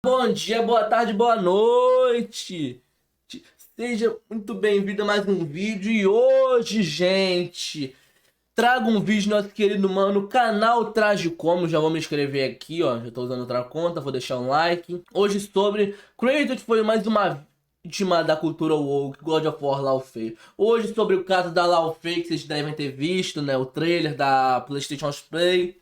Bom dia, boa tarde, boa noite. Seja muito bem-vindo a mais um vídeo. E hoje, gente, trago um vídeo do nosso querido mano, canal Tragicomos. Já vou me inscrever aqui, ó. Já tô usando outra conta, vou deixar um like. Hoje sobre Kratos, foi mais uma vítima da cultura woke, God of War Laufey. Hoje sobre o caso da Laufey, que vocês devem ter visto, né? O trailer da PlayStation Play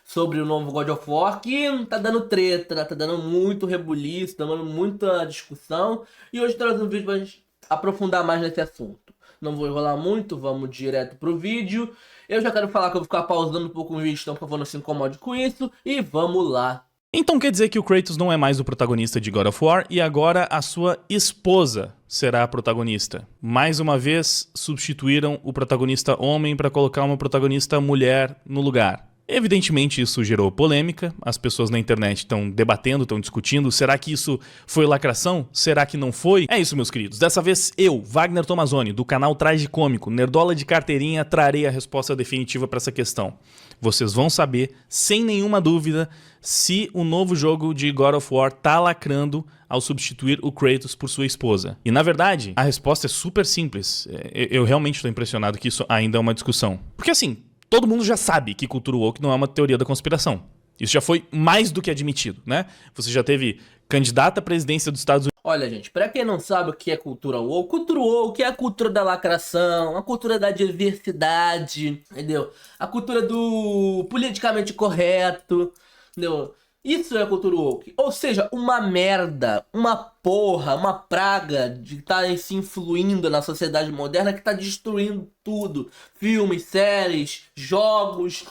sobre o novo God of War, que tá dando treta, né? Tá dando muito rebuliço, tá dando muita discussão. E hoje traz um vídeo pra gente aprofundar mais nesse assunto. Não vou enrolar muito, vamos direto pro vídeo. Eu já quero falar que eu vou ficar pausando um pouco o vídeo, então por favor não se incomode com isso. E vamos lá. Então quer dizer que o Kratos não é mais o protagonista de God of War e agora a sua esposa será a protagonista. Mais uma vez, substituíram o protagonista homem para colocar uma protagonista mulher no lugar. Evidentemente isso gerou polêmica, as pessoas na internet estão debatendo, estão discutindo, será que isso foi lacração? Será que não foi? É isso, meus queridos, dessa vez eu, Wagner Tomazoni, do canal Tragicômico, Nerdola de carteirinha, trarei a resposta definitiva para essa questão. Vocês vão saber, sem nenhuma dúvida, se o novo jogo de God of War tá lacrando ao substituir o Kratos por sua esposa. E na verdade, a resposta é super simples. Eu realmente estou impressionado que isso ainda é uma discussão. Porque assim, todo mundo já sabe que cultura woke não é uma teoria da conspiração. Isso já foi mais do que admitido, né? Você já teve candidata à presidência dos Estados Unidos. Olha, gente, pra quem não sabe o que é cultura woke é a cultura da lacração, a cultura da diversidade, entendeu? A cultura do politicamente correto, entendeu? Isso é cultura woke. Ou seja, uma merda, uma porra, uma praga de estar se influindo na sociedade moderna que tá destruindo tudo. Filmes, séries, jogos,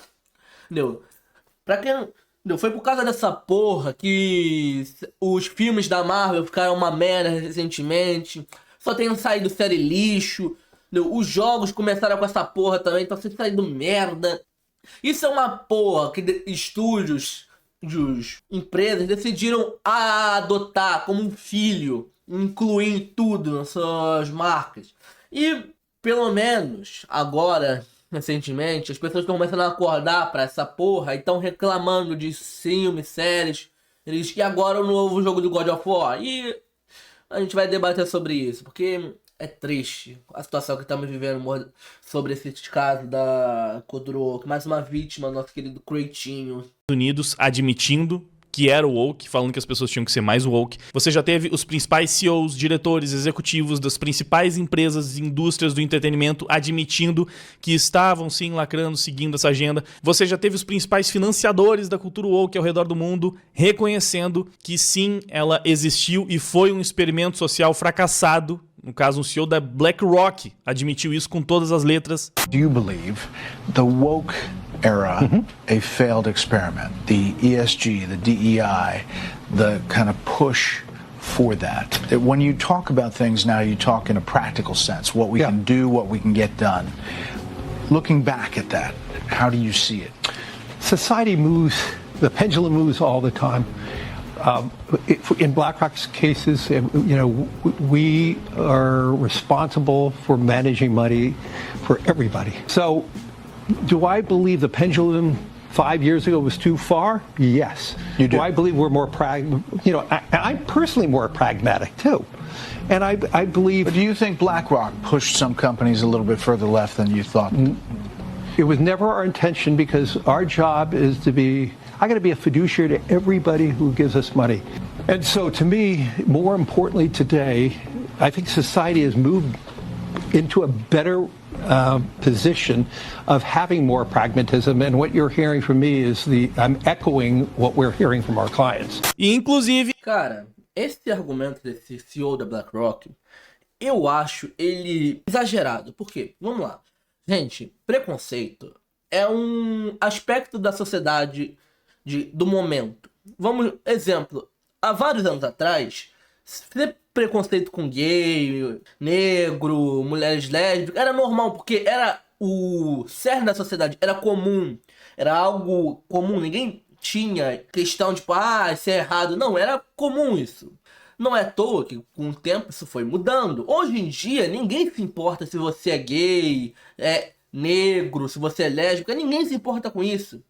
entendeu? Pra quem não. Foi por causa dessa porra que os filmes da Marvel ficaram uma merda recentemente. Só tem saído série lixo. Entendeu? Os jogos começaram com essa porra também, tá sendo saído merda. Isso é uma porra que estúdios, empresas decidiram adotar como um filho, incluir em tudo nas suas marcas. E pelo menos agora, recentemente, as pessoas estão começando a acordar pra essa porra e estão reclamando de filmes, séries. E agora o novo jogo do God of War. E a gente vai debater sobre isso, porque é triste a situação que estamos vivendo sobre esse caso da Kodoro, mais uma vítima, nosso querido Kratinho. Unidos admitindo que era o woke, falando que as pessoas tinham que ser mais woke. Você já teve os principais CEOs, diretores, executivos das principais empresas e indústrias do entretenimento admitindo que estavam sim lacrando, seguindo essa agenda. Você já teve os principais financiadores da cultura woke ao redor do mundo reconhecendo que sim, ela existiu e foi um experimento social fracassado. No caso, um CEO da BlackRock admitiu isso com todas as letras. Do you believe the woke era a failed experiment? The ESG, the DEI, the kind of push for that. When you talk about things now, you talk in a practical sense, what we can do, what we can get done. Looking back at that, how do you see it? Society moves, the pendulum moves all the time. In BlackRock's cases, we are responsible for managing money for everybody. So, do I believe the pendulum 5 years ago was too far? Yes. You do. I believe we're more I'm personally more pragmatic too, and I believe. But do you think BlackRock pushed some companies a little bit further left than you thought? It was never our intention, because our job is to be. I got to be a fiduciary to everybody who gives us money. And so to me, more importantly today, I think society has moved into a better position of having more pragmatism. And what you're hearing from me is I'm echoing what we're hearing from our clients. E inclusive, cara, esse argumento desse CEO da BlackRock, eu acho ele exagerado. Por quê? Vamos lá. Gente, preconceito é um aspecto da sociedade do momento. Exemplo, há vários anos atrás, ter preconceito com gay, negro, mulheres lésbicas, era normal, porque era o cerne da sociedade, era comum, era algo comum, ninguém tinha questão de, isso é errado, não, era comum isso. Não é à toa que com o tempo isso foi mudando. Hoje em dia, ninguém se importa se você é gay, é negro, se você é lésbica, ninguém se importa com isso.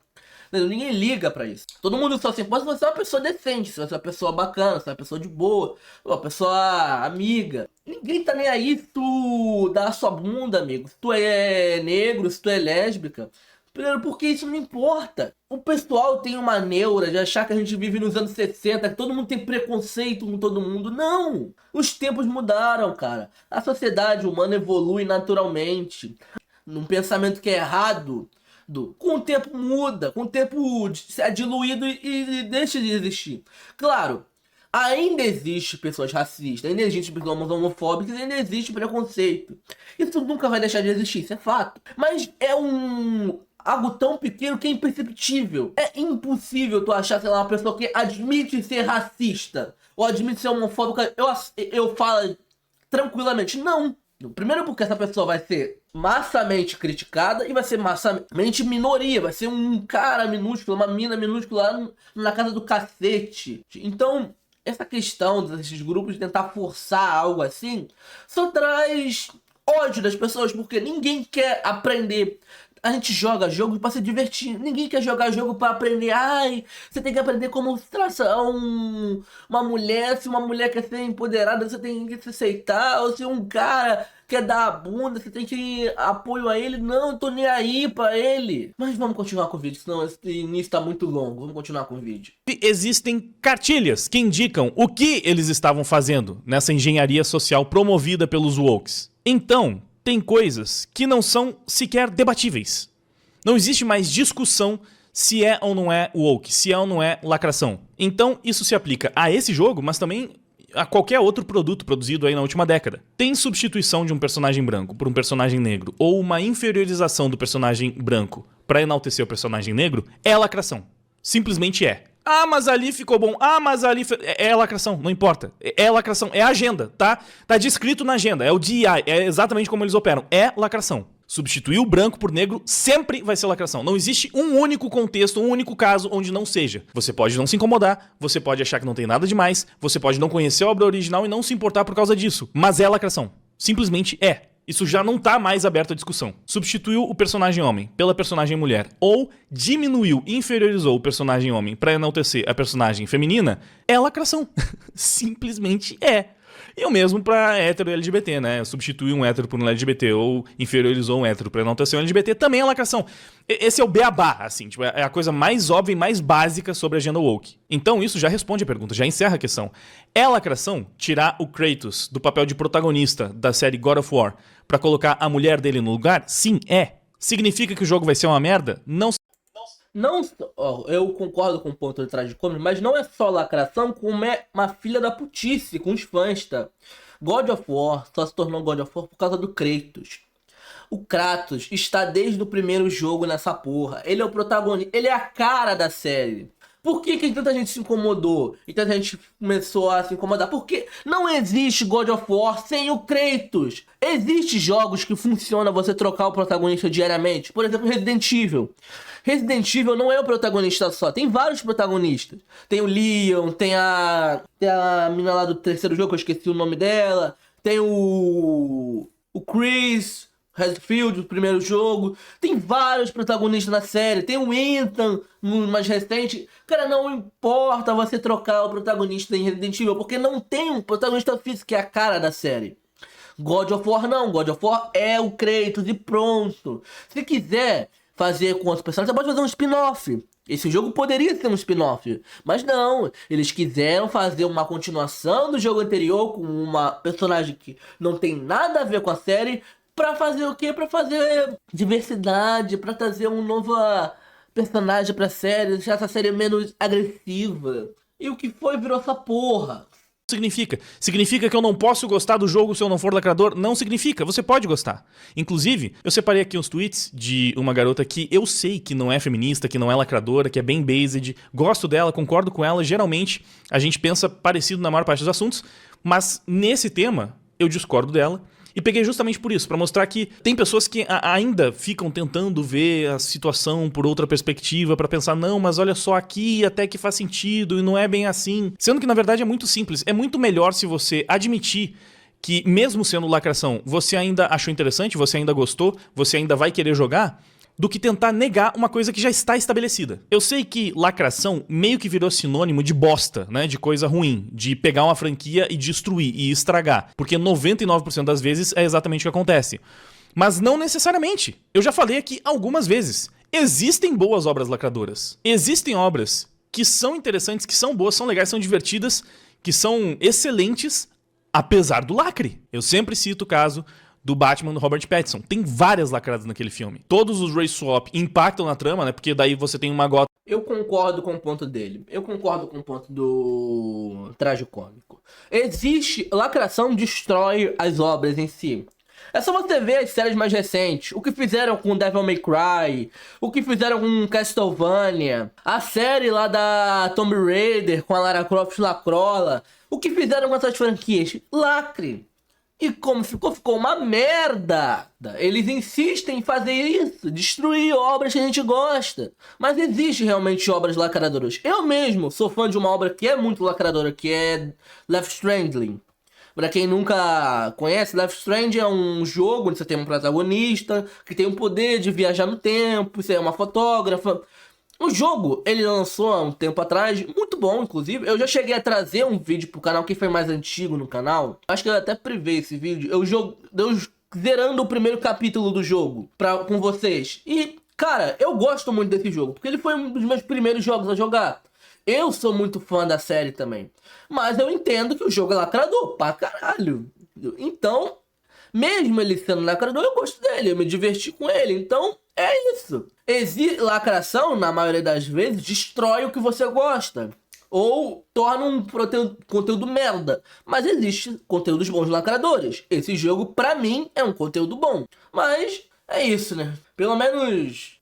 Entendeu? Ninguém liga pra isso. Todo mundo só se importa se você é uma pessoa decente, se você é uma pessoa bacana, se você é uma pessoa de boa, uma pessoa amiga. Ninguém tá nem aí se tu dá a sua bunda, amigo. Se tu é negro, se tu é lésbica. Primeiro, porque isso não importa. O pessoal tem uma neura de achar que a gente vive nos anos 60, que todo mundo tem preconceito com todo mundo. Não! Os tempos mudaram, cara. A sociedade humana evolui naturalmente. Num pensamento que é errado, com o tempo muda, com o tempo é diluído e deixa de existir. Claro, ainda existe pessoas racistas, ainda existe pessoas homofóbicas, ainda existe preconceito. Isso nunca vai deixar de existir, isso é fato. Mas é algo tão pequeno que é imperceptível. É impossível tu achar, sei lá, uma pessoa que admite ser racista ou admite ser homofóbica, eu falo tranquilamente, não. Primeiro porque essa pessoa vai ser massamente criticada e vai ser massamente minoria, vai ser um cara minúsculo, uma mina minúscula lá na casa do cacete. Então, essa questão desses grupos de tentar forçar algo assim só traz ódio das pessoas, porque ninguém quer aprender. A gente joga jogo pra se divertir. Ninguém quer jogar jogo pra aprender. Ai, você tem que aprender como se traça uma mulher. Se uma mulher quer ser empoderada, você tem que se aceitar. Ou se um cara quer dar a bunda, você tem que apoio a ele. Não, eu tô nem aí pra ele. Mas vamos continuar com o vídeo, senão esse início tá muito longo. Vamos continuar com o vídeo. Existem cartilhas que indicam o que eles estavam fazendo nessa engenharia social promovida pelos wokes. Então, tem coisas que não são sequer debatíveis. Não existe mais discussão se é ou não é woke, se é ou não é lacração. Então isso se aplica a esse jogo, mas também a qualquer outro produto produzido aí na última década. Tem substituição de um personagem branco por um personagem negro, ou uma inferiorização do personagem branco para enaltecer o personagem negro, é lacração. Simplesmente é. Ah, mas ali ficou bom. Ah, mas ali... É lacração, não importa. É lacração, é agenda, tá? Tá descrito na agenda, é o DEI, é exatamente como eles operam. É lacração. Substituir o branco por negro sempre vai ser lacração. Não existe um único contexto, um único caso onde não seja. Você pode não se incomodar, você pode achar que não tem nada demais, você pode não conhecer a obra original e não se importar por causa disso. Mas é lacração. Simplesmente é. Isso já não tá mais aberto à discussão. Substituiu o personagem homem pela personagem mulher ou diminuiu, inferiorizou o personagem homem pra enaltecer a personagem feminina, é lacração. Simplesmente é. E o mesmo pra hétero e LGBT, né? Substituiu um hétero por um LGBT ou inferiorizou um hétero pra enaltecer um LGBT também é lacração. Esse é o beabá, assim, tipo, é a coisa mais óbvia e mais básica sobre a agenda woke. Então isso já responde a pergunta, já encerra a questão. É lacração tirar o Kratos do papel de protagonista da série God of War pra colocar a mulher dele no lugar? Sim, é. Significa que o jogo vai ser uma merda? Não. Não, eu concordo com o ponto de trás de cômics, mas não é só lacração, como é uma filha da putice com os fãs, tá? God of War só se tornou God of War por causa do Kratos. O Kratos está desde o primeiro jogo nessa porra. Ele é o protagonista, ele é a cara da série. Por que tanta gente se incomodou? E tanta gente começou a se incomodar? Porque não existe God of War sem o Kratos. Existem jogos que funcionam você trocar o protagonista diariamente. Por exemplo, Resident Evil. Resident Evil não é o protagonista só. Tem vários protagonistas. Tem o Leon, tem a mina lá do terceiro jogo, que eu esqueci o nome dela. Tem o Chris Redfield, do primeiro jogo. Tem vários protagonistas na série. Tem o Ethan, no mais recente. Cara, não importa você trocar o protagonista em Resident Evil, porque não tem um protagonista físico que é a cara da série. God of War não. God of War é o Kratos e pronto. Se quiser fazer com outros personagens, você pode fazer um spin-off. Esse jogo poderia ser um spin-off, mas não. Eles quiseram fazer uma continuação do jogo anterior com uma personagem que não tem nada a ver com a série. Pra fazer o quê? Pra fazer diversidade, pra trazer um novo personagem pra série, deixar essa série menos agressiva. E o que foi virou essa porra. Significa? Significa que eu não posso gostar do jogo se eu não for lacrador? Não significa, você pode gostar. Inclusive, eu separei aqui uns tweets de uma garota que eu sei que não é feminista, que não é lacradora, que é bem based, gosto dela, concordo com ela, geralmente a gente pensa parecido na maior parte dos assuntos, mas nesse tema eu discordo dela. E peguei justamente por isso, pra mostrar que tem pessoas que ainda ficam tentando ver a situação por outra perspectiva, pra pensar, não, mas olha só aqui, até que faz sentido, e não é bem assim. Sendo que, na verdade, é muito simples. É muito melhor se você admitir que, mesmo sendo lacração, você ainda achou interessante, você ainda gostou, você ainda vai querer jogar, do que tentar negar uma coisa que já está estabelecida. Eu sei que lacração meio que virou sinônimo de bosta, né? De coisa ruim, de pegar uma franquia e destruir e estragar, porque 99% das vezes é exatamente o que acontece. Mas não necessariamente. Eu já falei aqui algumas vezes. Existem boas obras lacradoras. Existem obras que são interessantes, que são boas, são legais, são divertidas, que são excelentes, apesar do lacre. Eu sempre cito o caso do Batman do Robert Pattinson. Tem várias lacradas naquele filme. Todos os race swap impactam na trama, né? Porque daí você tem uma gota. Eu concordo com o ponto dele. Eu concordo com o ponto do tragicômico. Existe... Lacração destrói as obras em si. É só você ver as séries mais recentes. O que fizeram com Devil May Cry. O que fizeram com Castlevania. A série lá da Tomb Raider com a Lara Croft Lacrola. O que fizeram com essas franquias? Lacre. E como ficou uma merda. Eles insistem em fazer isso, destruir obras que a gente gosta. Mas existe realmente obras lacradoras. Eu mesmo sou fã de uma obra que é muito lacradora, que é Life Stranding. Pra quem nunca conhece, Life Strange é um jogo onde você tem um protagonista que tem o poder de viajar no tempo, você é uma fotógrafa. O jogo, ele lançou há um tempo atrás, muito bom, inclusive. Eu já cheguei a trazer um vídeo pro canal, quem foi mais antigo no canal. Acho que eu até privei esse vídeo. Eu zerando o primeiro capítulo do jogo com vocês. E, cara, eu gosto muito desse jogo, porque ele foi um dos meus primeiros jogos a jogar. Eu sou muito fã da série também. Mas eu entendo que o jogo é lacrador pra caralho. Então, mesmo ele sendo lacrador, eu gosto dele, eu me diverti com ele. Então, é isso. Lacração, na maioria das vezes, destrói o que você gosta. Ou torna um conteúdo merda. Mas existe conteúdos bons lacradores. Esse jogo, pra mim, é um conteúdo bom. Mas é isso, né? Pelo menos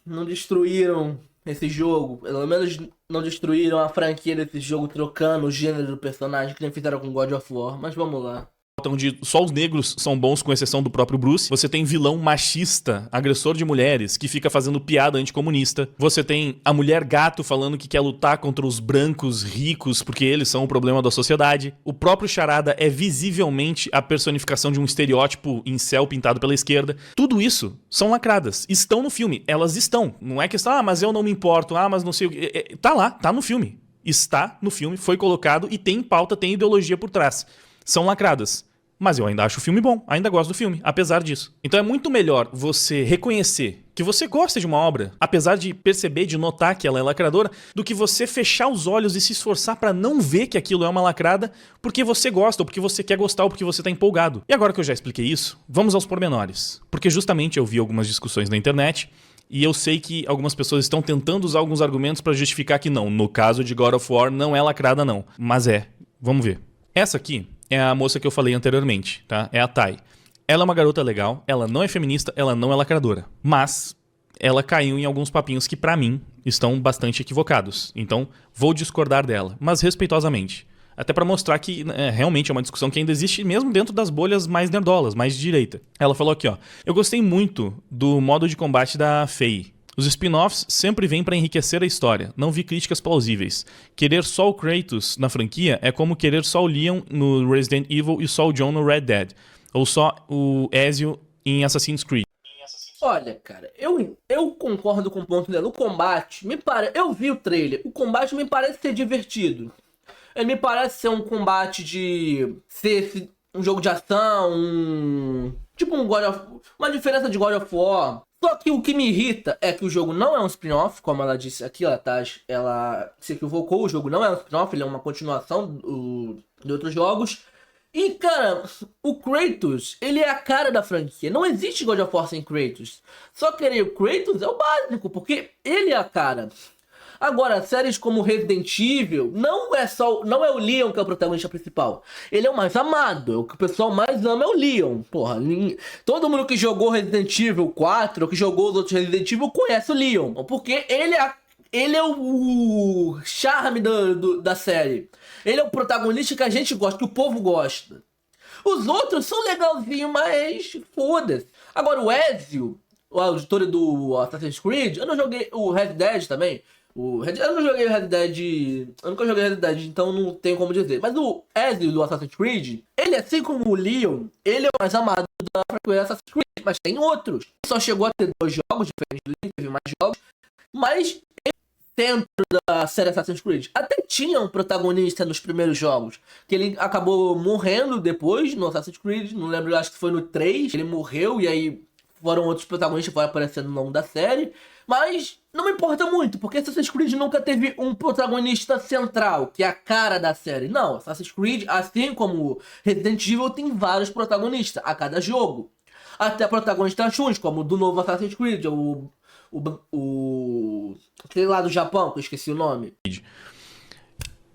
não destruíram esse jogo. Pelo menos não destruíram a franquia desse jogo trocando o gênero do personagem que nem fizeram com God of War. Mas vamos lá. Onde só os negros são bons, com exceção do próprio Bruce. Você tem vilão machista, agressor de mulheres, que fica fazendo piada anticomunista. Você tem a mulher gato falando que quer lutar contra os brancos ricos porque eles são o problema da sociedade. O próprio Charada é visivelmente a personificação de um estereótipo incel pintado pela esquerda. Tudo isso são lacradas. Estão no filme. Elas estão. Não é questão, mas eu não me importo, mas não sei o que. Tá lá, tá no filme. Está no filme, foi colocado e tem pauta, tem ideologia por trás. São lacradas. Mas eu ainda acho o filme bom, ainda gosto do filme, apesar disso. Então é muito melhor você reconhecer que você gosta de uma obra, apesar de perceber, de notar que ela é lacradora, do que você fechar os olhos e se esforçar pra não ver que aquilo é uma lacrada porque você gosta, ou porque você quer gostar, ou porque você tá empolgado. E agora que eu já expliquei isso, vamos aos pormenores. Porque justamente eu vi algumas discussões na internet e eu sei que algumas pessoas estão tentando usar alguns argumentos pra justificar que não, no caso de God of War não é lacrada não. Mas é, vamos ver. Essa aqui é a moça que eu falei anteriormente, tá? É a Tai. Ela é uma garota legal, ela não é feminista, ela não é lacradora. Mas ela caiu em alguns papinhos que, pra mim, estão bastante equivocados. Então, vou discordar dela, mas respeitosamente. Até pra mostrar que realmente é uma discussão que ainda existe mesmo dentro das bolhas mais nerdolas, mais de direita. Ela falou aqui, ó. Eu gostei muito do modo de combate da Faye. Os spin-offs sempre vêm pra enriquecer a história, não vi críticas plausíveis. Querer só o Kratos na franquia é como querer só o Leon no Resident Evil e só o John no Red Dead. Ou só o Ezio em Assassin's Creed. Olha, cara, eu concordo com o ponto dela. O combate, eu vi o trailer, o combate me parece ser divertido. Ele me parece ser um combate de ser um jogo de ação, tipo um God of... uma diferença de God of War. Só que o que me irrita é que o jogo não é um spin-off, como ela disse aqui, ela se equivocou, o jogo não é um spin-off, ele é uma continuação de outros jogos. E, cara, o Kratos, ele é a cara da franquia. Não existe God of War sem Kratos. Só querer o Kratos é o básico, porque ele é a cara. Agora, séries como Resident Evil, não é o Leon que é o protagonista principal. Ele é o mais amado, o que o pessoal mais ama é o Leon. Porra, todo mundo que jogou Resident Evil 4, ou que jogou os outros Resident Evil, conhece o Leon. Porque ele é o charme da série. Ele é o protagonista que a gente gosta, que o povo gosta. Os outros são legalzinhos, mas foda-se. Agora, o Ezio, a auditora do Assassin's Creed, eu não joguei o Red Dead também. Eu não joguei Red Dead. Eu nunca joguei Red Dead, então não tenho como dizer. Mas o Ezio do Assassin's Creed, ele, assim como o Leon, ele é o mais amado da franquia Assassin's Creed. mas tem outros. Só chegou a ter 2 jogos diferentes, teve mais jogos, mas dentro da série Assassin's Creed até tinha um protagonista nos primeiros jogos, que ele acabou morrendo depois no Assassin's Creed, não lembro, acho que foi no 3, ele morreu e aí foram outros protagonistas que foram aparecendo no longo da série, mas não me importa muito, porque Assassin's Creed nunca teve um protagonista central, que é a cara da série. Não, Assassin's Creed, assim como Resident Evil, tem vários protagonistas a cada jogo. Até protagonistas chunhos, como do novo Assassin's Creed, aquele lá do Japão, que eu esqueci o nome.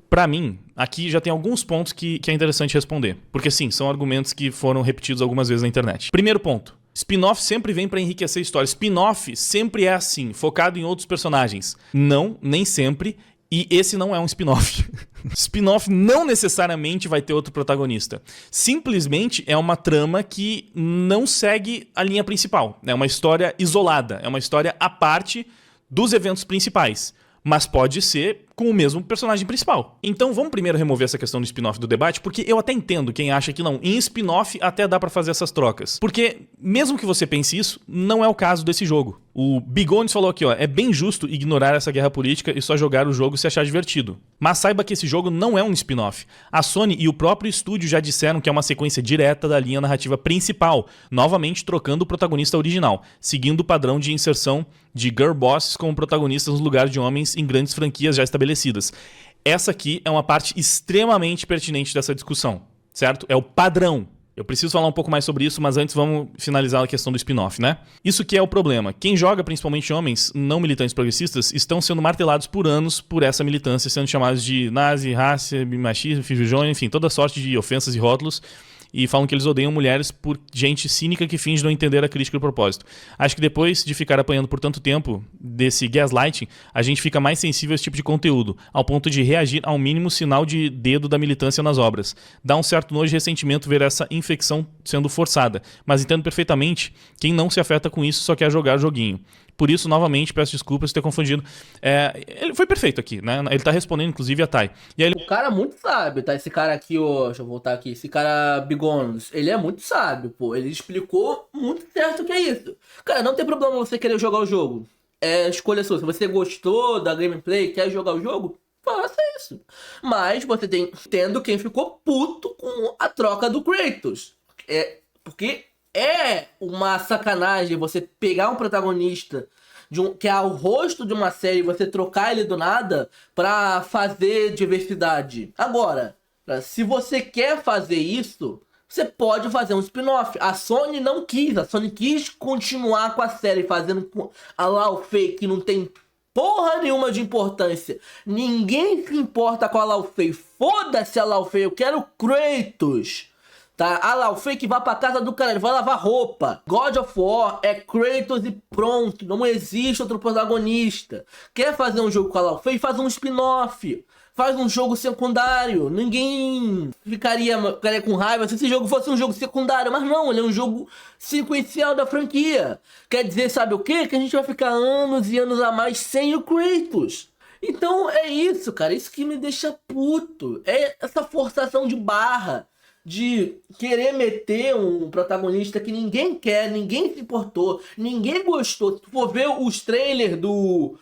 Pra mim, aqui já tem alguns pontos que é interessante responder. Porque sim, são argumentos que foram repetidos algumas vezes na internet. Primeiro ponto. Spin-off sempre vem pra enriquecer a história. Spin-off sempre é assim, focado em outros personagens. Não, nem sempre. E esse não é um spin-off. Spin-off não necessariamente vai ter outro protagonista. Simplesmente é uma trama que não segue a linha principal. É uma história isolada. É uma história à parte dos eventos principais. Mas pode ser com o mesmo personagem principal. Então vamos primeiro remover essa questão do spin-off do debate, porque eu até entendo quem acha que não. Em spin-off até dá pra fazer essas trocas. Porque, mesmo que você pense isso, não é o caso desse jogo. O Bigones falou aqui, ó, é bem justo ignorar essa guerra política e só jogar o jogo se achar divertido. Mas saiba que esse jogo não é um spin-off. A Sony e o próprio estúdio já disseram que é uma sequência direta da linha narrativa principal, novamente trocando o protagonista original, seguindo o padrão de inserção de girl bosses como protagonistas no lugar de homens em grandes franquias já estabelecidas. Essa aqui é uma parte extremamente pertinente dessa discussão, certo? É o padrão. Eu preciso falar um pouco mais sobre isso, mas antes vamos finalizar a questão do spin-off, né? Isso que é o problema. Quem joga, principalmente homens não militantes progressistas, estão sendo martelados por anos por essa militância, sendo chamados de nazi, raça, machismo, fijão, enfim, toda sorte de ofensas e rótulos. E falam que eles odeiam mulheres por gente cínica que finge não entender a crítica do propósito. Acho que depois de ficar apanhando por tanto tempo desse gaslighting, a gente fica mais sensível a esse tipo de conteúdo, ao ponto de reagir ao mínimo sinal de dedo da militância nas obras. Dá um certo nojo e ressentimento ver essa infecção sendo forçada, mas entendo perfeitamente quem não se afeta com isso só quer jogar o joguinho. Por isso, novamente, peço desculpas por ter confundido. Ele foi perfeito aqui, né? Ele tá respondendo, inclusive, a Thay. E aí O cara muito sábio, tá? Esse cara aqui, ó, deixa eu voltar aqui. Esse cara Bigonos, ele é muito sábio, pô. Ele explicou muito certo o que é isso. Cara, não tem problema você querer jogar o jogo. É escolha sua. Se você gostou da gameplay, quer jogar o jogo, faça isso. Mas você tem tendo quem ficou puto com a troca do Kratos. Porque é uma sacanagem você pegar um protagonista que é o rosto de uma série e você trocar ele do nada pra fazer diversidade. Agora, se você quer fazer isso, você pode fazer um spin-off. A Sony não quis. A Sony quis continuar com a série fazendo a lá o fake que não tem porra nenhuma de importância. Ninguém se importa com a Lau Fei. Foda-se a Lau Fei. Eu quero Kratos. Tá? A Lau Fei que vai pra casa do cara. Ele vai lavar roupa. God of War é Kratos e pronto. Não existe outro protagonista. Quer fazer um jogo com a Lau Fei? Faz um spin-off. Faz um jogo secundário. Ninguém ficaria com raiva se esse jogo fosse um jogo secundário. Mas não, ele é um jogo sequencial da franquia. Quer dizer, sabe o quê? Que a gente vai ficar anos e anos a mais sem o Kratos. Então é isso, cara. Isso que me deixa puto. É essa forçação de barra. De querer meter um protagonista que ninguém quer, ninguém se importou, ninguém gostou. Se tu for ver os trailers do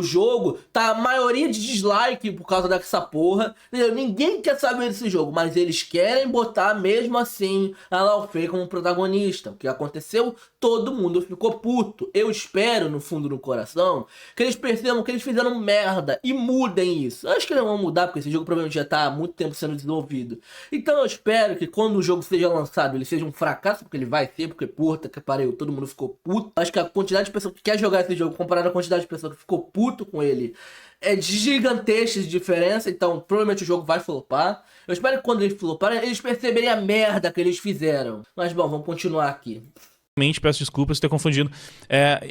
jogo, tá a maioria de dislike por causa dessa porra. Entendeu? Ninguém quer saber desse jogo, mas eles querem botar mesmo assim a Lau Fei como protagonista. O que aconteceu? Todo mundo ficou puto. Eu espero, no fundo do coração, que eles percebam que eles fizeram merda e mudem isso. Eu acho que eles vão mudar, porque esse jogo provavelmente já tá há muito tempo sendo desenvolvido. Então eu espero que quando o jogo seja lançado, ele seja um fracasso, porque ele vai ser, porque puta que pariu, todo mundo ficou puto. Acho que a quantidade de pessoas que quer jogar esse jogo, comparado à quantidade de pessoas que ficou puto com ele, é gigantesca de diferença. Então provavelmente o jogo vai flopar. Eu espero que quando eles floparem, eles perceberem a merda que eles fizeram. Mas bom, vamos continuar aqui. Peço desculpas por ter confundido.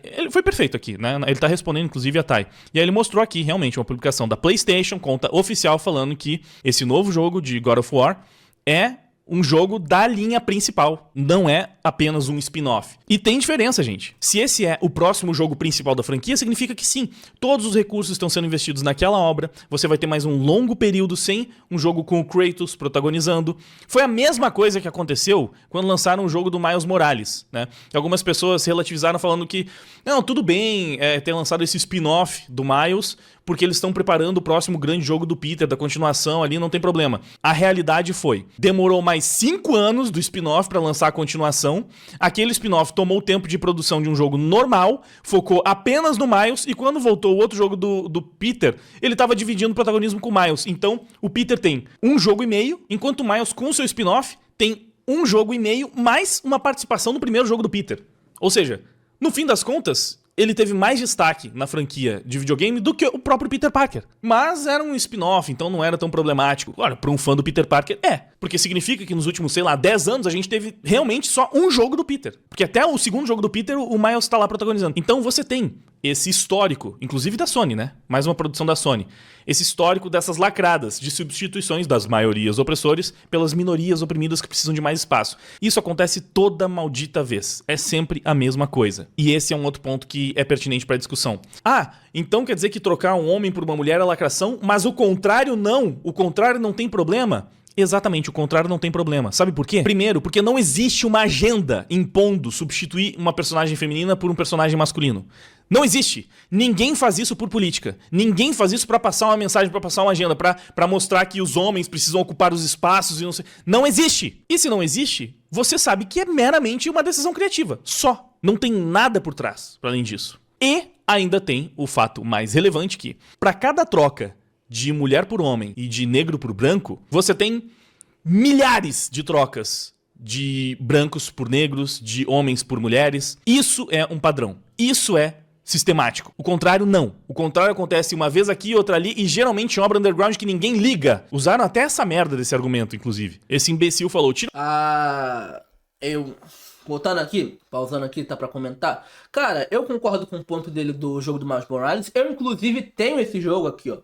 Ele foi perfeito aqui, né? Ele tá respondendo, inclusive, a Thay. E aí ele mostrou aqui, realmente, uma publicação da PlayStation, conta oficial, falando que esse novo jogo de God of War é um jogo da linha principal, não é apenas um spin-off. E tem diferença, gente. Se esse é o próximo jogo principal da franquia, significa que sim, todos os recursos estão sendo investidos naquela obra, você vai ter mais um longo período sem um jogo com o Kratos protagonizando. Foi a mesma coisa que aconteceu quando lançaram o jogo do Miles Morales, né? Algumas pessoas relativizaram falando que, não, tudo bem ter lançado esse spin-off do Miles, porque eles estão preparando o próximo grande jogo do Peter, da continuação ali, não tem problema. A realidade foi, demorou mais 5 anos do spin-off pra lançar a continuação, aquele spin-off tomou o tempo de produção de um jogo normal, focou apenas no Miles, e quando voltou o outro jogo do Peter, ele tava dividindo o protagonismo com o Miles. Então, o Peter tem um jogo e meio, enquanto o Miles, com o seu spin-off, tem um jogo e meio, mais uma participação no primeiro jogo do Peter. Ou seja, no fim das contas, ele teve mais destaque na franquia de videogame do que o próprio Peter Parker. Mas era um spin-off, então não era tão problemático. Olha, para um fã do Peter Parker, porque significa que nos últimos, 10 anos a gente teve realmente só um jogo do Peter. Porque até o segundo jogo do Peter, o Miles tá lá protagonizando. Então você tem esse histórico, inclusive da Sony, né? Mais uma produção da Sony. Esse histórico dessas lacradas de substituições das maiorias opressores pelas minorias oprimidas que precisam de mais espaço. Isso acontece toda maldita vez. É sempre a mesma coisa. E esse é um outro ponto que é pertinente para a discussão. Então quer dizer que trocar um homem por uma mulher é lacração, mas o contrário não? O contrário não tem problema? Exatamente, o contrário não tem problema. Sabe por quê? Primeiro, porque não existe uma agenda impondo substituir uma personagem feminina por um personagem masculino. Não existe. Ninguém faz isso por política. Ninguém faz isso pra passar uma mensagem, pra passar uma agenda, pra mostrar que os homens precisam ocupar os espaços e não sei. Não existe. E se não existe, você sabe que é meramente uma decisão criativa. Só. Não tem nada por trás, pra além disso. E ainda tem o fato mais relevante que, pra cada troca de mulher por homem e de negro por branco, você tem milhares de trocas de brancos por negros, de homens por mulheres. Isso é um padrão. Isso é sistemático. O contrário, não. O contrário acontece uma vez aqui, outra ali, e geralmente em obra underground que ninguém liga. Usaram até essa merda desse argumento, inclusive. Esse imbecil falou, Voltando aqui, pausando aqui, tá pra comentar. Cara, eu concordo com o ponto dele do jogo do Miles Morales. Eu, inclusive, tenho esse jogo aqui, ó.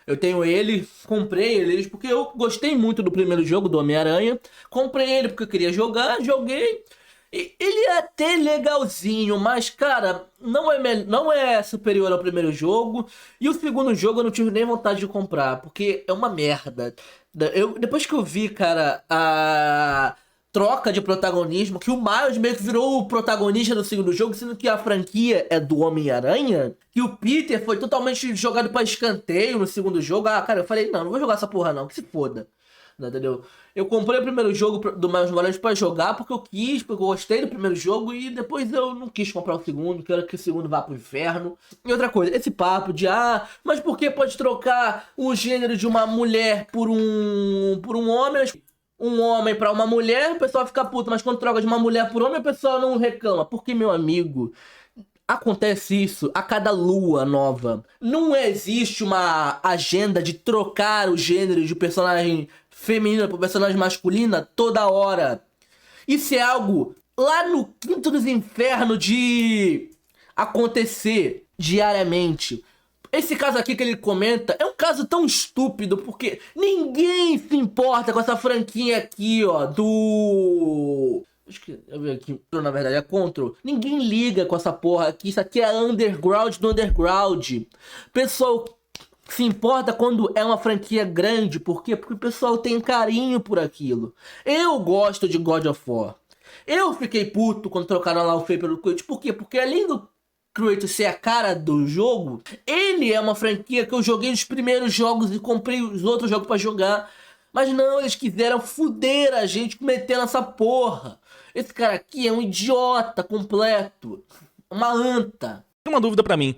Eu tenho ele, comprei ele porque eu gostei muito do primeiro jogo do Homem-Aranha. Comprei ele porque eu queria jogar, joguei. E ele é até legalzinho, mas, cara, não é superior ao primeiro jogo. E o segundo jogo eu não tive nem vontade de comprar, porque é uma merda. Depois que eu vi, cara, a troca de protagonismo, que o Miles meio que virou o protagonista do segundo jogo, sendo que a franquia é do Homem-Aranha, que o Peter foi totalmente jogado pra escanteio no segundo jogo. Cara, eu falei, não vou jogar essa porra não, que se foda. Entendeu? Eu comprei o primeiro jogo do Miles Morales pra jogar porque eu quis, porque eu gostei do primeiro jogo e depois eu não quis comprar o segundo, quero que o segundo vá pro inferno. E outra coisa, esse papo de, mas por que pode trocar o gênero de uma mulher por um homem? Um homem pra uma mulher, o pessoal fica puto, mas quando troca de uma mulher por homem, o pessoal não reclama. Porque, meu amigo, acontece isso a cada lua nova. Não existe uma agenda de trocar o gênero de personagem feminina por personagem masculina toda hora. Isso é algo lá no quinto dos infernos de acontecer diariamente. Esse caso aqui que ele comenta é um caso tão estúpido, porque ninguém se importa com essa franquia aqui, ó, do... Eu vi aqui, na verdade, é Control. Ninguém liga com essa porra aqui, isso aqui é underground do underground. Pessoal se importa quando é uma franquia grande, por quê? Porque o pessoal tem carinho por aquilo. Eu gosto de God of War. Eu fiquei puto quando trocaram lá o Faye pelo Kratos, por quê? Porque além do Kratos ser a cara do jogo, ele é uma franquia que eu joguei os primeiros jogos e comprei os outros jogos pra jogar. Mas não, eles quiseram fuder a gente metendo essa porra. Esse cara aqui é um idiota completo. Uma anta. Tem uma dúvida pra mim.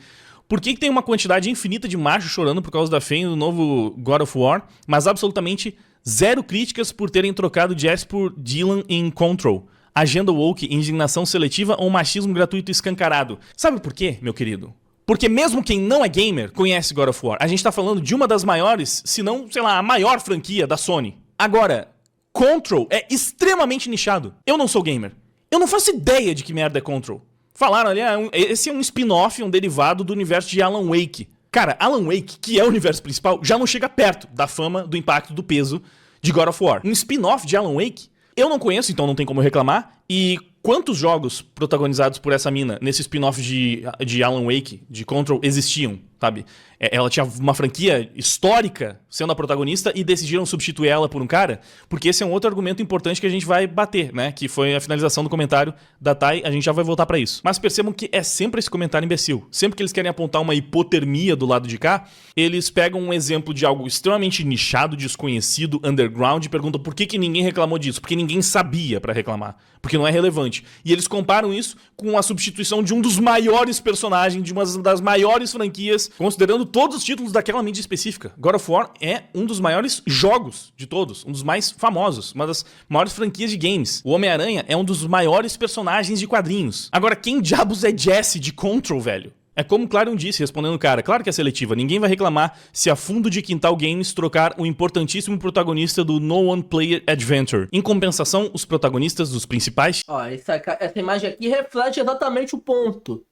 Por que tem uma quantidade infinita de machos chorando por causa da Faye no novo God of War, mas absolutamente zero críticas por terem trocado Jess por Dylan em Control? Agenda woke, indignação seletiva ou machismo gratuito escancarado? Sabe por quê, meu querido? Porque mesmo quem não é gamer conhece God of War. A gente tá falando de uma das maiores, se não, sei lá, a maior franquia da Sony. Agora, Control é extremamente nichado. Eu não sou gamer. Eu não faço ideia de que merda é Control. Falaram ali, esse é um spin-off, um derivado do universo de Alan Wake. Cara, Alan Wake, que é o universo principal, já não chega perto da fama, do impacto, do peso de God of War. Um spin-off de Alan Wake? Eu não conheço, então não tem como eu reclamar. E quantos jogos protagonizados por essa mina nesse spin-off de Alan Wake, de Control, existiam, sabe? Ela tinha uma franquia histórica sendo a protagonista e decidiram substituir ela por um cara, porque esse é um outro argumento importante que a gente vai bater, né? Que foi a finalização do comentário da Thay, a gente já vai voltar pra isso. Mas percebam que é sempre esse comentário imbecil. Sempre que eles querem apontar uma hipotermia do lado de cá, eles pegam um exemplo de algo extremamente nichado, desconhecido, underground, e perguntam por que ninguém reclamou disso? Porque ninguém sabia pra reclamar. Porque não é relevante. E eles comparam isso com a substituição de um dos maiores personagens, de uma das maiores franquias, considerando todos os títulos daquela mídia específica. God of War é um dos maiores jogos de todos, um dos mais famosos, uma das maiores franquias de games. O Homem-Aranha é um dos maiores personagens de quadrinhos. Agora, quem diabos é Jesse de Control, velho? É como o Clarion disse, respondendo o cara, claro que é seletiva, ninguém vai reclamar se a Fundo de Quintal Games trocar o importantíssimo protagonista do No One Player Adventure. Em compensação, os protagonistas dos principais... Ó, essa imagem aqui reflete exatamente o ponto.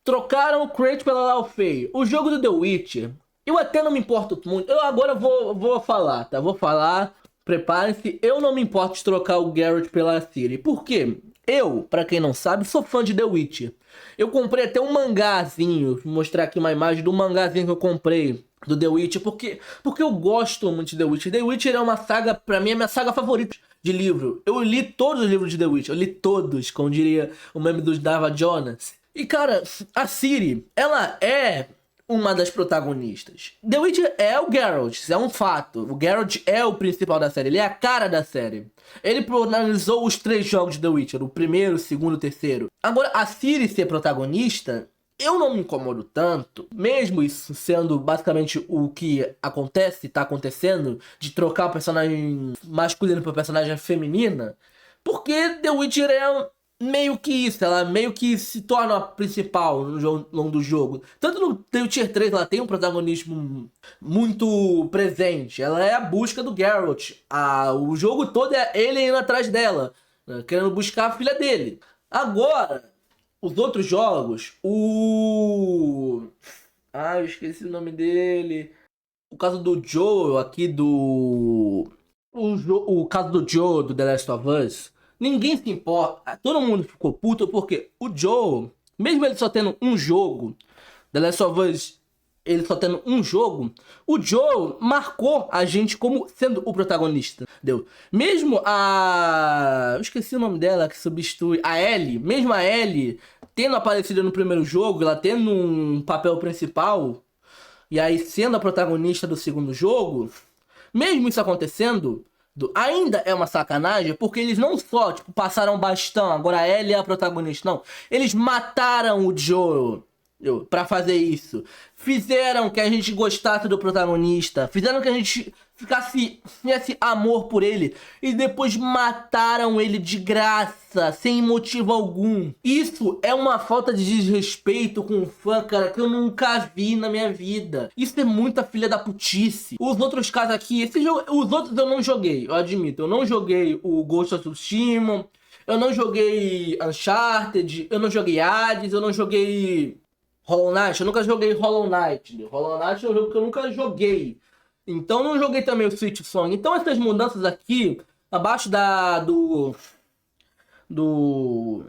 Trocaram o Kratos pela Laufey. O jogo do The Witcher, eu até não me importo muito. Eu agora vou falar, tá? Vou falar, preparem-se. Eu não me importo de trocar o Geralt pela Ciri. Por quê? Eu, pra quem não sabe, sou fã de The Witcher. Eu comprei até um mangazinho, vou mostrar aqui uma imagem do mangazinho que eu comprei do The Witcher, porque eu gosto muito de The Witcher. The Witcher é uma saga, pra mim, é a minha saga favorita de livro. Eu li todos os livros de The Witcher, eu li todos, como diria o meme dos Dava Jonas. E cara, a Ciri, ela é uma das protagonistas. The Witcher é o Geralt, isso é um fato. O Geralt é o principal da série, ele é a cara da série. Ele protagonizou os 3 jogos de The Witcher, o primeiro, o segundo e o terceiro. Agora, a Ciri ser protagonista, eu não me incomodo tanto, mesmo isso sendo basicamente o que acontece, tá acontecendo, de trocar o personagem masculino por personagem feminina, porque The Witcher é meio que isso, ela meio que se torna a principal no longo do jogo. Tanto no The Witcher 3 ela tem um protagonismo muito presente, ela é a busca do Geralt. O jogo todo é ele indo atrás dela, né, querendo buscar a filha dele. Agora, os outros jogos, eu esqueci o nome dele. O caso do Joe aqui o caso do Joe do The Last of Us, ninguém se importa, todo mundo ficou puto porque o Joe, mesmo ele só tendo um jogo, The Last of Us, ele só tendo um jogo, o Joe marcou a gente como sendo o protagonista, entendeu? Mesmo eu esqueci o nome dela, que substitui a Ellie, mesmo a Ellie tendo aparecido no primeiro jogo, ela tendo um papel principal, e aí sendo a protagonista do segundo jogo, mesmo isso acontecendo, ainda é uma sacanagem, porque eles não só passaram bastão, agora a Ellie é a protagonista, não. Eles mataram o Joel pra fazer isso. Fizeram que a gente gostasse do protagonista, fizeram que a gente tivesse amor por ele, e depois mataram ele de graça, sem motivo algum. Isso é uma falta de desrespeito com o fã, cara, que eu nunca vi na minha vida. Isso é muita filha da putice. Os outros casos aqui, os outros eu não joguei, eu admito. Eu não joguei o Ghost of Tsushima, eu não joguei Uncharted, eu não joguei Hades, eu não joguei Hollow Knight, eu nunca joguei Hollow Knight. Hollow Knight é um jogo que eu nunca joguei. Então não joguei também o Sweet Song. Então essas mudanças aqui, abaixo do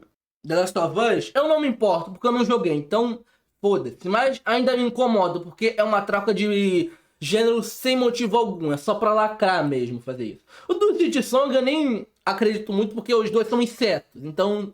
The Last of Us, eu não me importo, porque eu não joguei. Então, foda-se. Mas ainda me incomoda, porque é uma troca de gênero sem motivo algum. É só pra lacrar mesmo fazer isso. O do Sweet Song eu nem acredito muito, porque os dois são insetos. Então,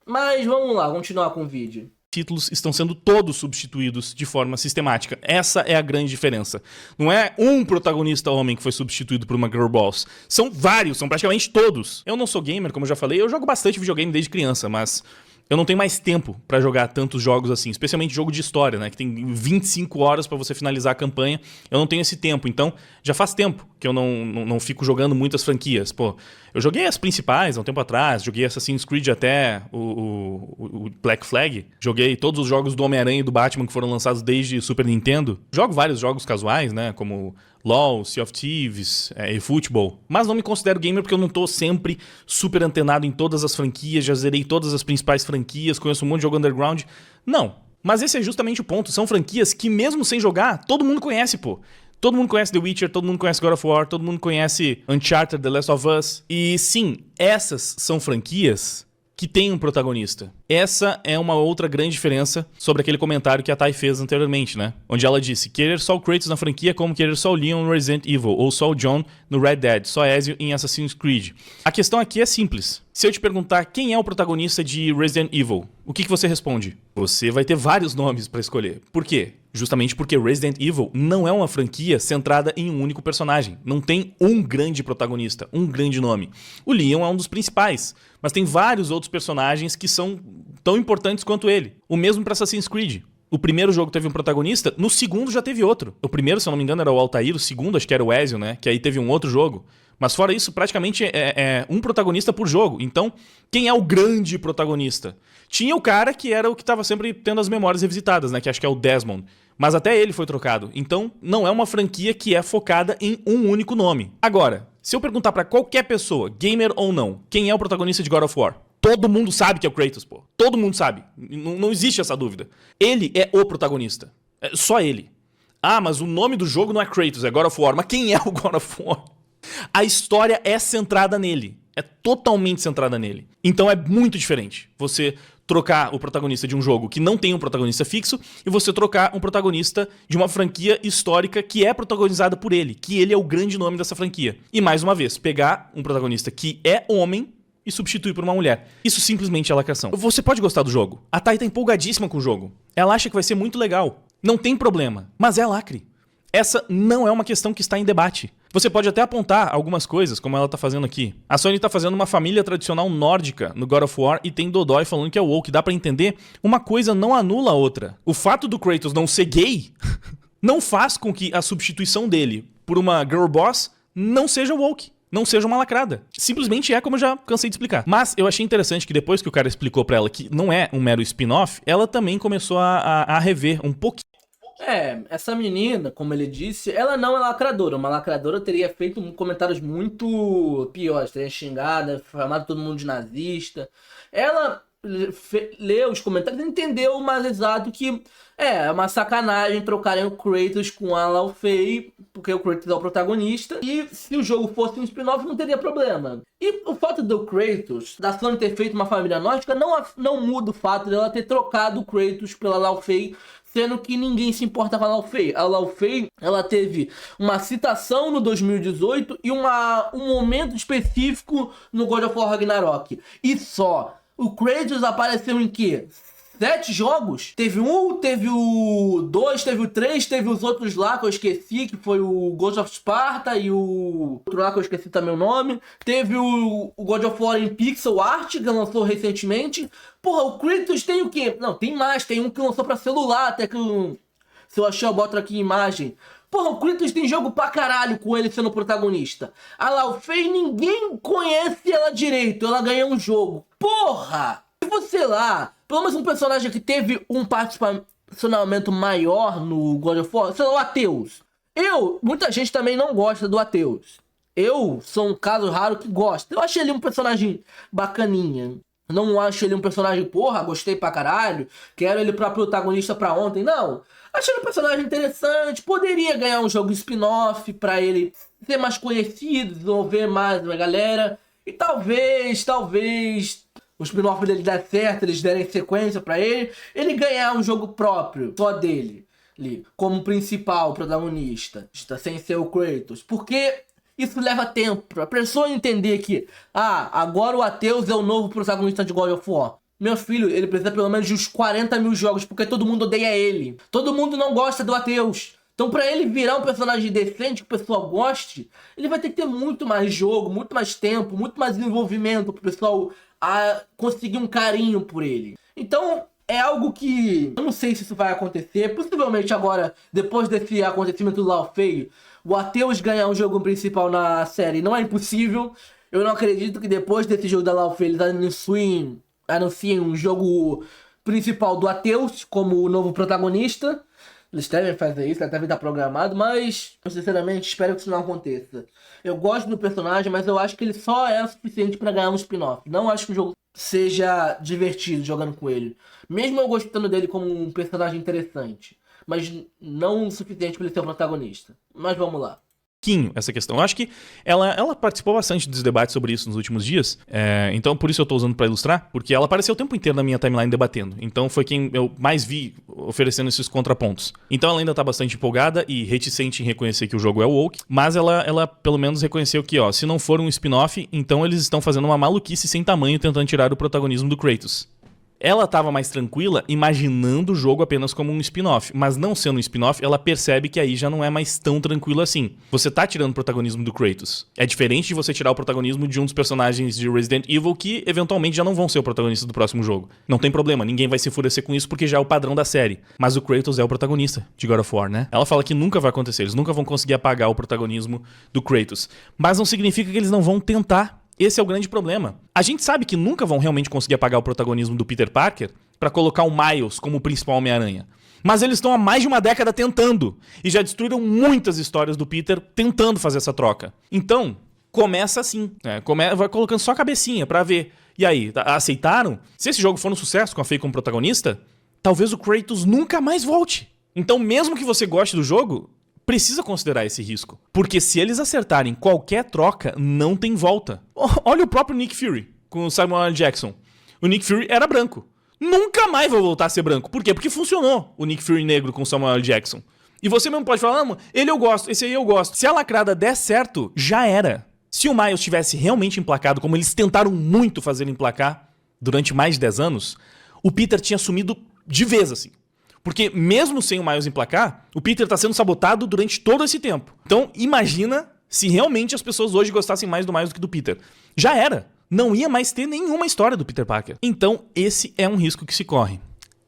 mas vamos lá, continuar com o vídeo. Títulos estão sendo todos substituídos de forma sistemática. Essa é a grande diferença. Não é um protagonista homem que foi substituído por uma Girl Boss. São vários, são praticamente todos. Eu não sou gamer, como eu já falei, eu jogo bastante videogame desde criança, mas eu não tenho mais tempo pra jogar tantos jogos assim, especialmente jogo de história, né, que tem 25 horas pra você finalizar a campanha. Eu não tenho esse tempo, então já faz tempo que eu não fico jogando muitas franquias. Pô, eu joguei as principais há um tempo atrás, joguei Assassin's Creed até o Black Flag, joguei todos os jogos do Homem-Aranha e do Batman que foram lançados desde Super Nintendo. Jogo vários jogos casuais, né, como LoL, Sea of Thieves, eFootball. Mas não me considero gamer porque eu não tô sempre super antenado em todas as franquias, já zerei todas as principais franquias, conheço um monte de jogo underground. Não. Mas esse é justamente o ponto. São franquias que mesmo sem jogar, todo mundo conhece, pô. Todo mundo conhece The Witcher, todo mundo conhece God of War, todo mundo conhece Uncharted, The Last of Us. E sim, essas são franquias que tem um protagonista. Essa é uma outra grande diferença sobre aquele comentário que a Thay fez anteriormente, né? Onde ela disse, querer só o Kratos na franquia é como querer só o Leon no Resident Evil, ou só o John no Red Dead, só Ezio em Assassin's Creed. A questão aqui é simples. Se eu te perguntar quem é o protagonista de Resident Evil, o que você responde? Você vai ter vários nomes pra escolher. Por quê? Justamente porque Resident Evil não é uma franquia centrada em um único personagem. Não tem um grande protagonista, um grande nome. O Leon é um dos principais, mas tem vários outros personagens que são tão importantes quanto ele. O mesmo para Assassin's Creed. O primeiro jogo teve um protagonista, no segundo já teve outro. O primeiro, se eu não me engano, era o Altair, o segundo acho que era o Ezio, né? Que aí teve um outro jogo. Mas fora isso, praticamente é um protagonista por jogo. Então, quem é o grande protagonista? Tinha o cara que era o que estava sempre tendo as memórias revisitadas, né? Que acho que é o Desmond. Mas até ele foi trocado. Então, não é uma franquia que é focada em um único nome. Agora, se eu perguntar pra qualquer pessoa, gamer ou não, quem é o protagonista de God of War? Todo mundo sabe que é o Kratos, pô. Todo mundo sabe. Não existe essa dúvida. Ele é o protagonista. É só ele. Ah, mas o nome do jogo não é Kratos, é God of War. Mas quem é o God of War? A história é centrada nele. É totalmente centrada nele. Então é muito diferente você trocar o protagonista de um jogo que não tem um protagonista fixo e você trocar um protagonista de uma franquia histórica que é protagonizada por ele, que ele é o grande nome dessa franquia. E mais uma vez, pegar um protagonista que é homem e substituir por uma mulher. Isso simplesmente é lacração. Você pode gostar do jogo. A Thay tá empolgadíssima com o jogo. Ela acha que vai ser muito legal. Não tem problema. Mas é lacre. Essa não é uma questão que está em debate. Você pode até apontar algumas coisas, como ela tá fazendo aqui. A Sony tá fazendo uma família tradicional nórdica no God of War e tem Dodói falando que é woke. Dá pra entender? Uma coisa não anula a outra. O fato do Kratos não ser gay não faz com que a substituição dele por uma girl boss não seja woke. Não seja uma lacrada. Simplesmente é como eu já cansei de explicar. Mas eu achei interessante que depois que o cara explicou pra ela que não é um mero spin-off, ela também começou a rever um pouquinho. Essa menina, como ele disse, ela não é lacradora. Uma lacradora teria feito comentários muito piores, teria xingado, chamado todo mundo de nazista. Ela leu os comentários e entendeu mais exato que é uma sacanagem trocarem o Kratos com a Laufey, porque o Kratos é o protagonista, e se o jogo fosse um spin-off não teria problema. E o fato do Kratos, da Sony ter feito uma família nórdica, não muda o fato dela ter trocado o Kratos pela Laufey, sendo que ninguém se importa com a Laufey. A Laufey, ela teve uma citação no 2018 e um momento específico no God of War Ragnarok. E só. O Kratos apareceu em quê? 7 jogos? Teve um, teve o 2, teve o 3, teve os outros lá que eu esqueci, que foi o Ghost of Sparta e o outro lá que eu esqueci também o nome. Teve o God of War em pixel art, que lançou recentemente. Porra, o Kratos tem o quê? Não, tem mais, tem um que lançou pra celular, até que se eu achar eu boto aqui a imagem. Porra, o Kratos tem jogo pra caralho com ele sendo protagonista. A Laufey, ninguém conhece ela direito, ela ganhou um jogo. Porra! Se você lá, pelo menos um personagem que teve um participacionamento maior no God of War, sei lá, o Atreus. Muita gente também não gosta do Atreus. Eu sou um caso raro que gosta. Eu achei ele um personagem bacaninha. Não acho ele um personagem, porra, gostei pra caralho, quero ele pra protagonista pra ontem. Não. Achei ele um personagem interessante, poderia ganhar um jogo spin-off pra ele ser mais conhecido, desenvolver mais a galera. E talvez o spin-off dele der certo, eles derem sequência pra ele ganhar um jogo próprio, só dele, ali, como principal protagonista, sem ser o Kratos. Porque isso leva tempo pra pessoa entender que, agora o Atreus é o novo protagonista de God of War. Meu filho, ele precisa pelo menos de uns 40 mil jogos, porque todo mundo odeia ele. Todo mundo não gosta do Atreus. Então pra ele virar um personagem decente, que o pessoal goste, ele vai ter que ter muito mais jogo, muito mais tempo, muito mais desenvolvimento pro pessoal conseguir um carinho por ele. Então é algo que eu não sei se isso vai acontecer. Possivelmente agora, depois desse acontecimento do Laufey, o Atreus ganhar um jogo principal na série não é impossível. Eu não acredito que depois desse jogo da Laufey eles anunciem um jogo principal do Atreus como o novo protagonista. Eles devem fazer isso, deve estar programado, mas eu sinceramente espero que isso não aconteça. Eu gosto do personagem, mas eu acho que ele só é o suficiente para ganhar um spin-off. Não acho que o jogo seja divertido jogando com ele. Mesmo eu gostando dele como um personagem interessante. mas não o suficiente para ele ser o protagonista. Mas vamos lá. Essa questão. Eu acho que ela participou bastante dos debates sobre isso nos últimos dias, então por isso eu tô usando pra ilustrar, porque ela apareceu o tempo inteiro na minha timeline debatendo, então foi quem eu mais vi oferecendo esses contrapontos. Então ela ainda tá bastante empolgada e reticente em reconhecer que o jogo é woke, mas ela pelo menos reconheceu que, ó, se não for um spin-off, então eles estão fazendo uma maluquice sem tamanho tentando tirar o protagonismo do Kratos. Ela estava mais tranquila imaginando o jogo apenas como um spin-off, mas não sendo um spin-off, ela percebe que aí já não é mais tão tranquilo assim. Você tá tirando o protagonismo do Kratos. É diferente de você tirar o protagonismo de um dos personagens de Resident Evil que eventualmente já não vão ser o protagonista do próximo jogo. Não tem problema, ninguém vai se enfurecer com isso porque já é o padrão da série. Mas o Kratos é o protagonista de God of War, né? Ela fala que nunca vai acontecer, eles nunca vão conseguir apagar o protagonismo do Kratos. Mas não significa que eles não vão tentar. Esse é o grande problema. A gente sabe que nunca vão realmente conseguir apagar o protagonismo do Peter Parker pra colocar o Miles como o principal Homem-Aranha. Mas eles estão há mais de uma década tentando. E já destruíram muitas histórias do Peter tentando fazer essa troca. Então, começa assim. Vai colocando só a cabecinha pra ver. E aí, aceitaram? Se esse jogo for um sucesso com a Faye como protagonista, talvez o Kratos nunca mais volte. Então, mesmo que você goste do jogo, precisa considerar esse risco. Porque se eles acertarem qualquer troca, não tem volta. Olha o próprio Nick Fury com o Samuel L. Jackson. O Nick Fury era branco. Nunca mais vai voltar a ser branco. Por quê? Porque funcionou o Nick Fury negro com o Samuel L. Jackson. E você mesmo pode falar, não, ele eu gosto, esse aí eu gosto. Se a lacrada der certo, já era. Se o Miles tivesse realmente emplacado, como eles tentaram muito fazer ele emplacar durante mais de 10 anos, o Peter tinha sumido de vez, assim. Porque mesmo sem o Miles emplacar, o Peter tá sendo sabotado durante todo esse tempo. Então, imagina se realmente as pessoas hoje gostassem mais do Miles do que do Peter. Já era. Não ia mais ter nenhuma história do Peter Parker. Então, esse é um risco que se corre.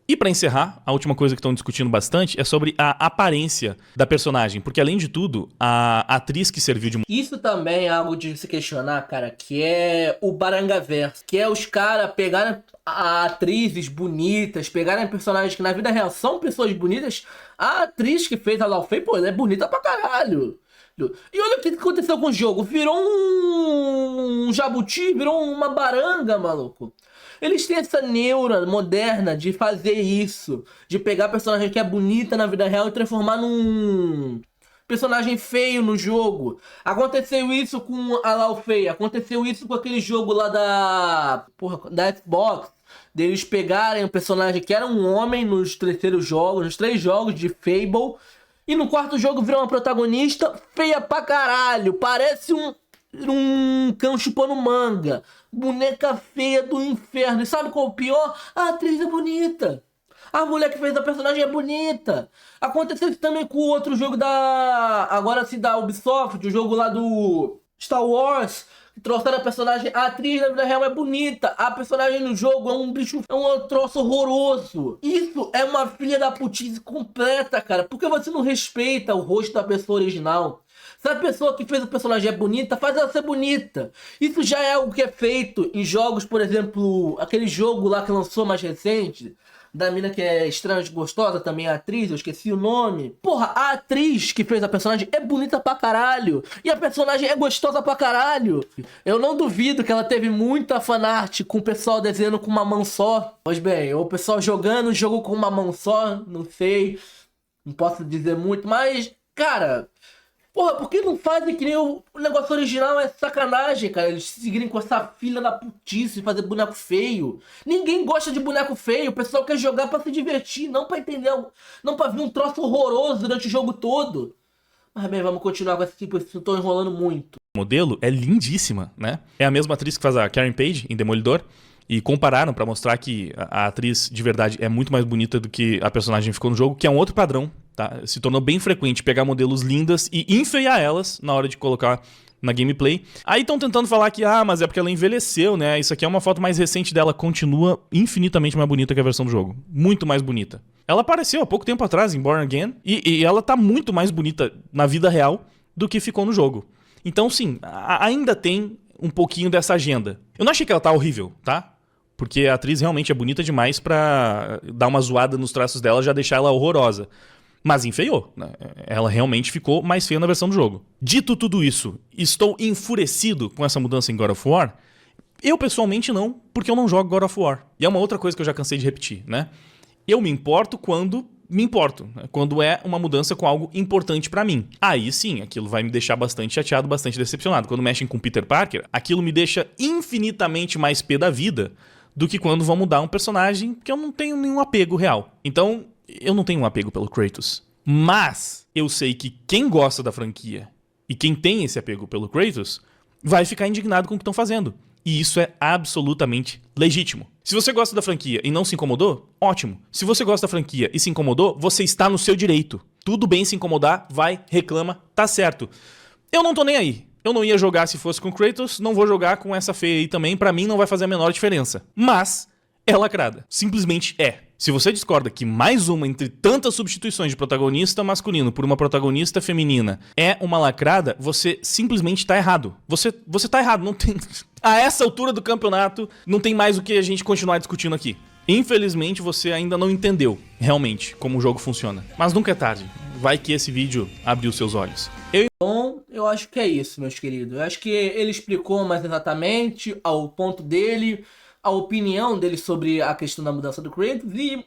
E pra encerrar, a última coisa que estão discutindo bastante é sobre a aparência da personagem. Porque, além de tudo, a atriz que serviu de... Isso também é algo de se questionar, cara, que é o Barangaverso. Que é os caras pegarem atrizes bonitas, pegarem personagens que na vida real são pessoas bonitas. A atriz que fez a Laufey, pô, ela é bonita pra caralho. E olha o que aconteceu com o jogo. Virou um jabuti, virou uma baranga, maluco. Eles têm essa neura moderna de fazer isso. De pegar personagem que é bonita na vida real e transformar num personagem feio no jogo. Aconteceu isso com a Laufey. Aconteceu isso com aquele jogo lá da Xbox. Deles pegarem um personagem que era um homem nos terceiros jogos, nos 3 jogos de Fable. E no 4º jogo virou uma protagonista feia pra caralho. Parece um cão chupando manga. Boneca feia do inferno. E sabe qual é o pior? A atriz é bonita. A mulher que fez a personagem é bonita. Aconteceu isso também com o outro jogo agora sim, da Ubisoft. O jogo lá do Star Wars. Que trouxeram a personagem. A atriz na vida real é bonita. A personagem no jogo é um bicho. É um troço horroroso. Isso é uma filha da putice completa, cara. Porque você não respeita o rosto da pessoa original. Se a pessoa que fez o personagem é bonita, faz ela ser bonita. Isso já é algo que é feito em jogos, por exemplo, aquele jogo lá que lançou mais recente, da mina que é estranha de gostosa, também a atriz, eu esqueci o nome. Porra, a atriz que fez a personagem é bonita pra caralho. E a personagem é gostosa pra caralho. Eu não duvido que ela teve muita fanart com o pessoal desenhando com uma mão só. Pois bem, ou o pessoal jogando o jogo com uma mão só, não sei. Não posso dizer muito, mas, cara... Porra, por que não fazem que nem o negócio original? É sacanagem, cara. Eles seguirem com essa filha da putice, fazer boneco feio. Ninguém gosta de boneco feio. O pessoal quer jogar pra se divertir, não pra entender, não pra ver um troço horroroso durante o jogo todo. Mas bem, vamos continuar com esse tipo, eu tô enrolando muito. O modelo é lindíssima, né? É a mesma atriz que faz a Karen Page em Demolidor. E compararam pra mostrar que a atriz de verdade é muito mais bonita do que a personagem ficou no jogo, que é um outro padrão, tá? Se tornou bem frequente pegar modelos lindas e enfeiar elas na hora de colocar na gameplay. Aí estão tentando falar que, mas é porque ela envelheceu, né? Isso aqui é uma foto mais recente dela, continua infinitamente mais bonita que a versão do jogo. Muito mais bonita. Ela apareceu há pouco tempo atrás em Born Again e ela tá muito mais bonita na vida real do que ficou no jogo. Então, sim, ainda tem um pouquinho dessa agenda. Eu não achei que ela tá horrível, tá? Porque a atriz realmente é bonita demais pra dar uma zoada nos traços dela e já deixar ela horrorosa. Mas enfeiou, né? Ela realmente ficou mais feia na versão do jogo. Dito tudo isso, estou enfurecido com essa mudança em God of War? Eu pessoalmente não, porque eu não jogo God of War. E é uma outra coisa que eu já cansei de repetir, né? Eu me importo quando me importo, né? Quando é uma mudança com algo importante pra mim. Aí sim, aquilo vai me deixar bastante chateado, bastante decepcionado. Quando mexem com Peter Parker, aquilo me deixa infinitamente mais pé da vida do que quando vão mudar um personagem que eu não tenho nenhum apego real. Então, eu não tenho um apego pelo Kratos. Mas eu sei que quem gosta da franquia e quem tem esse apego pelo Kratos vai ficar indignado com o que estão fazendo. E isso é absolutamente legítimo. Se você gosta da franquia e não se incomodou, ótimo. Se você gosta da franquia e se incomodou, você está no seu direito. Tudo bem se incomodar, vai, reclama, tá certo. Eu não tô nem aí. Eu não ia jogar se fosse com Kratos, não vou jogar com essa feia aí também, pra mim não vai fazer a menor diferença. Mas é lacrada. Simplesmente é. Se você discorda que mais uma entre tantas substituições de protagonista masculino por uma protagonista feminina é uma lacrada, você simplesmente tá errado. Você tá errado, não tem... A essa altura do campeonato, não tem mais o que a gente continuar discutindo aqui. Infelizmente, você ainda não entendeu, realmente, como o jogo funciona. Mas nunca é tarde. Vai que esse vídeo abriu seus olhos. Bom, eu acho que é isso, meus queridos. Eu acho que ele explicou mais exatamente ao ponto dele, a opinião dele sobre a questão da mudança do Kratos e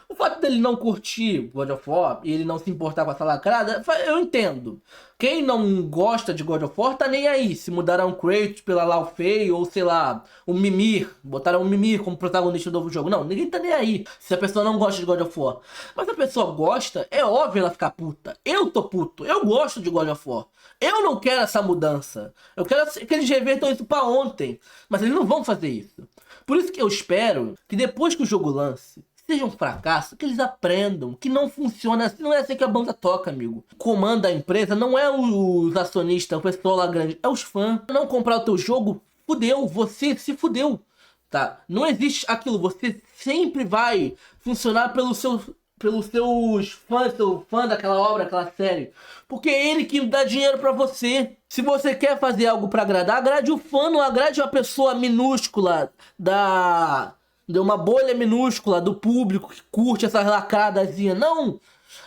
o fato dele não curtir God of War e ele não se importar com essa lacrada, eu entendo. Quem não gosta de God of War tá nem aí. Se mudaram o Kratos pela Lau Fei ou sei lá, o Mimir, botaram o Mimir como protagonista do novo jogo. Não, ninguém tá nem aí se a pessoa não gosta de God of War. Mas se a pessoa gosta, é óbvio ela ficar puta. Eu tô puto, eu gosto de God of War. Eu não quero essa mudança. Eu quero que eles revertam isso pra ontem. Mas eles não vão fazer isso. Por isso que eu espero que depois que o jogo lance, seja um fracasso, que eles aprendam que não funciona assim, não é assim que a banda toca, amigo. Comanda a empresa não é os acionistas, o pessoal lá grande, é os fãs. Não comprar o teu jogo, fudeu, você se fudeu, tá? Não existe aquilo, você sempre vai funcionar pelos seus fãs, seu fã daquela obra, daquela série. Porque é ele que dá dinheiro pra você. Se você quer fazer algo pra agradar, agrade o fã, não agrade uma pessoa minúscula de uma bolha minúscula do público que curte essas lacradazinhas. Não!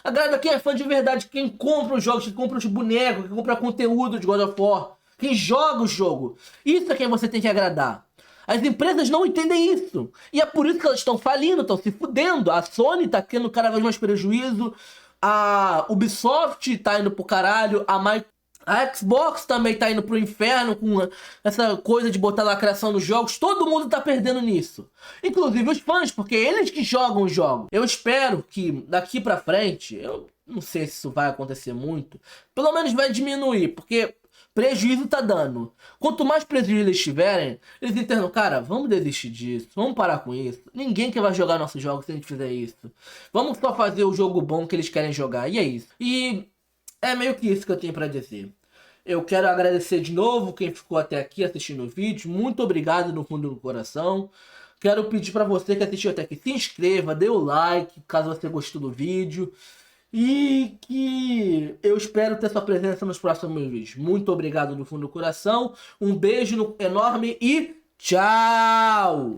Agrada quem é fã de verdade, quem compra os jogos, quem compra os bonecos, quem compra conteúdo de God of War, quem joga o jogo. Isso é quem você tem que agradar. As empresas não entendem isso. E é por isso que elas estão falindo, estão se fudendo. A Sony tá tendo cada vez mais prejuízo. A Ubisoft tá indo pro caralho. A Xbox também tá indo pro inferno com essa coisa de botar lacração nos jogos. Todo mundo tá perdendo nisso. Inclusive os fãs, porque é eles que jogam os jogos. Eu espero que daqui pra frente, eu não sei se isso vai acontecer muito, pelo menos vai diminuir, porque prejuízo tá dando. Quanto mais prejuízo eles tiverem, eles entendam, cara, vamos desistir disso, vamos parar com isso. Ninguém que vai jogar nossos jogos se a gente fizer isso. Vamos só fazer o jogo bom que eles querem jogar, e é isso. E é meio que isso que eu tenho pra dizer. Eu quero agradecer de novo quem ficou até aqui assistindo o vídeo. Muito obrigado no fundo do coração. Quero pedir pra você que assistiu até aqui, se inscreva, dê o like, caso você gostou do vídeo. E que eu espero ter sua presença nos próximos vídeos. Muito obrigado no fundo do coração. Um beijo enorme e tchau!